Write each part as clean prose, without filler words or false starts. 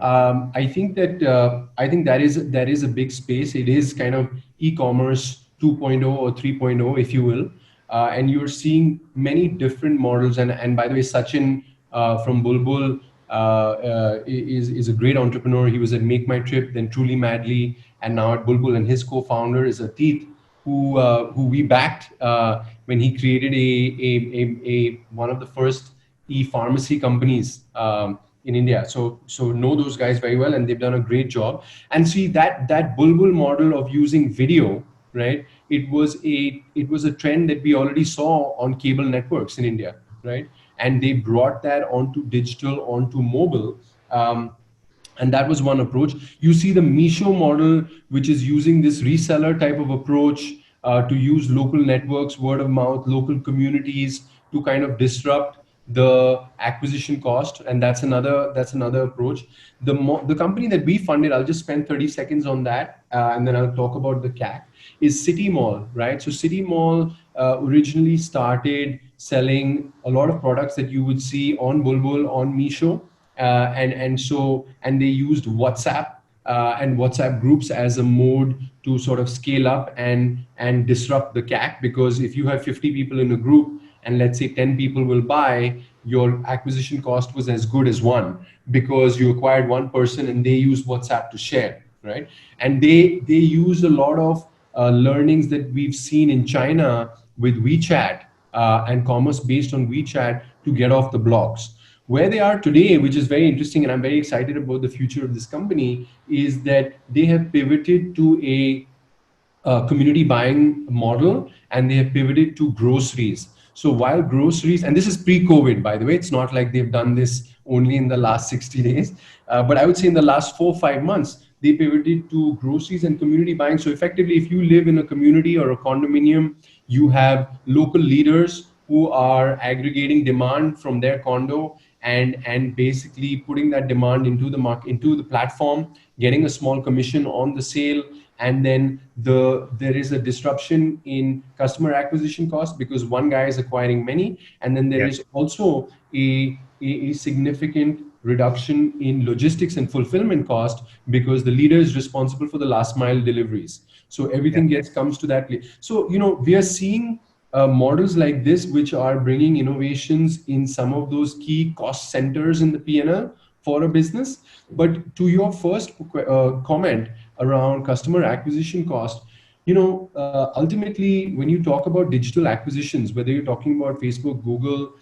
I think that is a big space. It is kind of e-commerce 2.0 or 3.0, if you will. And you're seeing many different models. And by the way, Sachin from Bulbul is a great entrepreneur. He was at Make My Trip, then Truly Madly, and now at Bulbul. And his co-founder is Atit, who we backed when he created a one of the first e-pharmacy companies in India. So know those guys very well, and they've done a great job. And see that Bulbul model of using video, right? It was a trend that we already saw on cable networks in India, right? And they brought that onto digital, onto mobile. And that was one approach. You see the Misho model, which is using this reseller type of approach to use local networks, word of mouth, local communities to kind of disrupt the acquisition cost, and that's another approach. The company that we funded, I'll just spend 30 seconds on that, and then I'll talk about the CAC. Is City Mall, right? So City Mall originally started selling a lot of products that you would see on Bulbul, on Misho, and they used WhatsApp and WhatsApp groups as a mode to sort of scale up and disrupt the CAC, because if you have 50 people in a group and let's say 10 people will buy, your acquisition cost was as good as one, because you acquired one person and they used WhatsApp to share, right? And they use a lot of learnings that we've seen in China with WeChat and commerce based on WeChat to get off the blocks. Where they are today, which is very interesting, and I'm very excited about the future of this company, is that they have pivoted to a community buying model, and they have pivoted to groceries. So while groceries, and this is pre-COVID, by the way, it's not like they've done this only in the last 60 days, but I would say in the last 4 or 5 months, they pivoted to groceries and community buying. So effectively, if you live in a community or a condominium, you have local leaders who are aggregating demand from their condo and basically putting that demand into the market, into the platform, getting a small commission on the sale. And then there is a disruption in customer acquisition cost because one guy is acquiring many, and then there is also a significant reduction in logistics and fulfillment cost because the leader is responsible for the last mile deliveries. So everything comes to that place. So we are seeing models like this which are bringing innovations in some of those key cost centers in the P&L for a business. But to your first comment around customer acquisition cost, ultimately, when you talk about digital acquisitions, whether you're talking about Facebook, Google,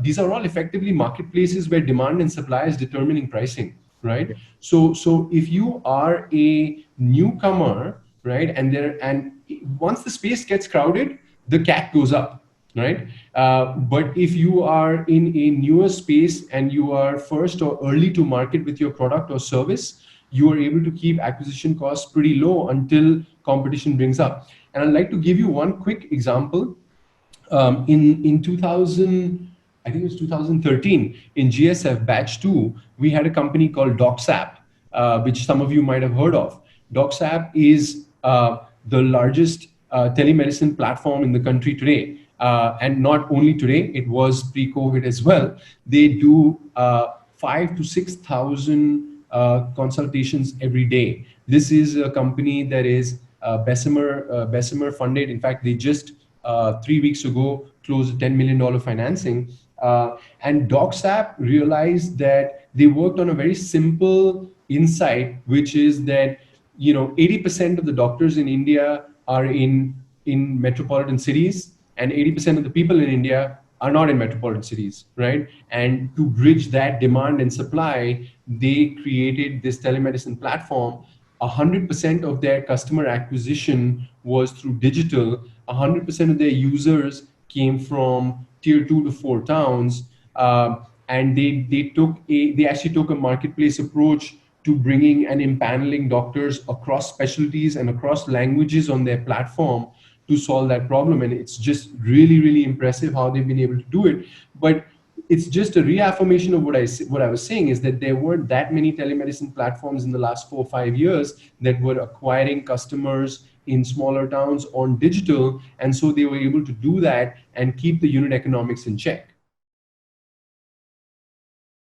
these are all effectively marketplaces where demand and supply is determining pricing, right? So if you are a newcomer, right, and once the space gets crowded, the CAC goes up, right? But if you are in a newer space and you are first or early to market with your product or service, you are able to keep acquisition costs pretty low until competition brings up. And I'd like to give you one quick example. In 2000, I think it was 2013, in GSF batch 2, we had a company called DocSap, which some of you might have heard of. DocSap is the largest telemedicine platform in the country today. And not only today, it was pre-COVID as well. They do 5,000 to 6,000 consultations every day. This is a company that is Bessemer funded. In fact, they just 3 weeks ago closed a $10 million financing. And DocSap realized that they worked on a very simple insight, which is that 80% of the doctors in India are in metropolitan cities, and 80% of the people in India are not in metropolitan cities, right? And to bridge that demand and supply, they created this telemedicine platform. 100% of their customer acquisition was through digital. 100% of their users came from tier 2 to 4 towns, and they actually took a marketplace approach to bringing and empaneling doctors across specialties and across languages on their platform to solve that problem. And it's just really, really impressive how they've been able to do it. But it's just a reaffirmation of what I was saying, is that there weren't that many telemedicine platforms in the last 4 or 5 years that were acquiring customers in smaller towns on digital. And so they were able to do that and keep the unit economics in check.